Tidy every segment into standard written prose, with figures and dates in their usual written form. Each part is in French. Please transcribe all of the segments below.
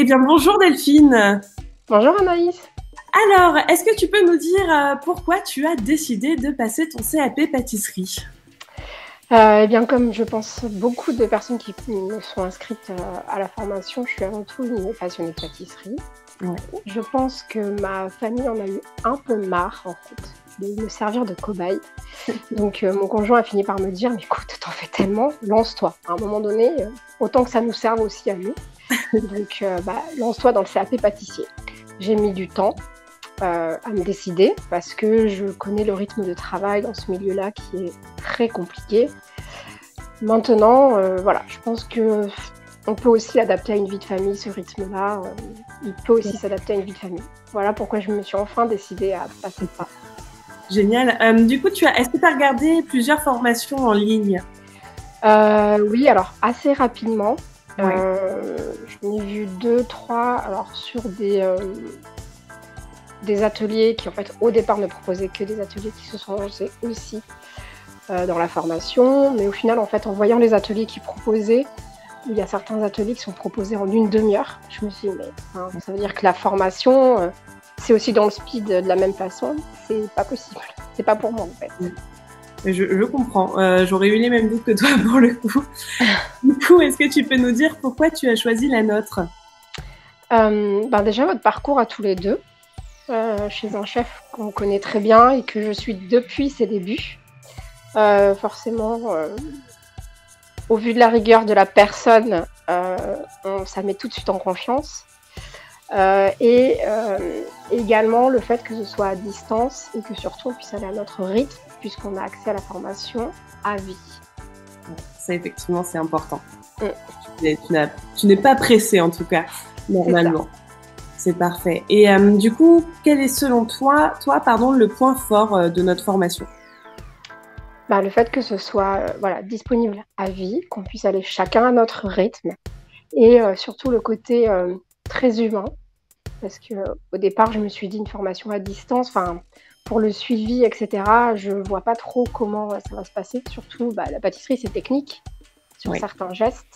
Eh bien, bonjour Delphine. Bonjour Anaïs. Alors, est-ce que tu peux nous dire pourquoi tu as décidé de passer ton CAP pâtisserie? Eh bien, comme je pense beaucoup de personnes qui me sont inscrites à la formation, je suis avant tout une passionnée de pâtisserie. Ouais. Je pense que ma famille en a eu un peu marre, en fait, de me servir de cobaye. Donc, mon conjoint a fini par me dire, mais écoute, t'en fais tellement, lance-toi. À un moment donné, autant que ça nous serve aussi à nous. Donc, lance-toi dans le CAP pâtissier. J'ai mis du temps à me décider parce que je connais le rythme de travail dans ce milieu-là qui est très compliqué. Maintenant, voilà, je pense que on peut aussi l'adapter à une vie de famille, ce rythme-là. Il peut aussi s'adapter à une vie de famille. Voilà pourquoi je me suis enfin décidée à passer le pas. Génial. Du coup, est-ce que tu as regardé plusieurs formations en ligne? Oui, alors assez rapidement. Ouais. J'en ai vu 2, 3 alors sur des ateliers qui en fait au départ ne proposaient que des ateliers qui se sont lancés aussi dans la formation, mais au final en fait en voyant les ateliers qu'ils proposaient, il y a certains ateliers qui sont proposés en une demi-heure, je me suis dit mais ça veut dire que la formation c'est aussi dans le speed de la même façon, c'est pas possible, c'est pas pour moi en fait. Je comprends, j'aurais eu les mêmes doutes que toi pour le coup. Du coup, est-ce que tu peux nous dire pourquoi tu as choisi la nôtre? Déjà votre parcours à tous les deux, chez un chef qu'on connaît très bien et que je suis depuis ses débuts. Forcément, au vu de la rigueur de la personne, ça met tout de suite en confiance. Et également le fait que ce soit à distance et que surtout on puisse aller à notre rythme puisqu'on a accès à la formation à vie. Ça, effectivement, c'est important. Tu n'es pas pressée, en tout cas, normalement. C'est parfait. Et du coup, quel est selon toi, le point fort de notre formation? Le fait que ce soit disponible à vie, qu'on puisse aller chacun à notre rythme et surtout le côté très humain. Parce qu'au départ, je me suis dit une formation à distance, pour le suivi, etc., je ne vois pas trop comment ça va se passer. Surtout, la pâtisserie, c'est technique sur certains gestes.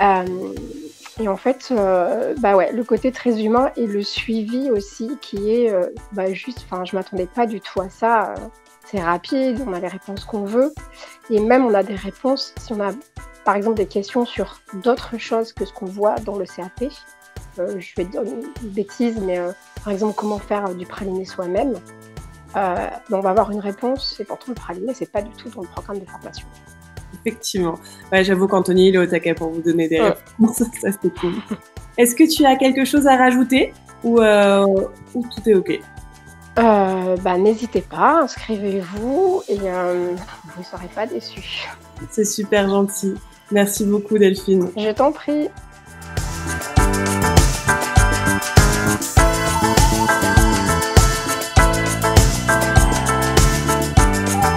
Et en fait, le côté très humain et le suivi aussi qui est je m'attendais pas du tout à ça. C'est rapide, on a les réponses qu'on veut. Et même, on a des réponses si on a, par exemple, des questions sur d'autres choses que ce qu'on voit dans le CAP. Je vais dire une bêtise, mais par exemple, comment faire du praliné soi-même. On va avoir une réponse, et pourtant le praliné, c'est pas du tout dans le programme de formation. Effectivement. Ouais, j'avoue qu'Anthony, il est au taquet pour vous donner des réponses. Ça, c'était cool. Est-ce que tu as quelque chose à rajouter ou tout est OK? N'hésitez pas, inscrivez-vous et vous ne serez pas déçus. C'est super gentil. Merci beaucoup, Delphine. Je t'en prie.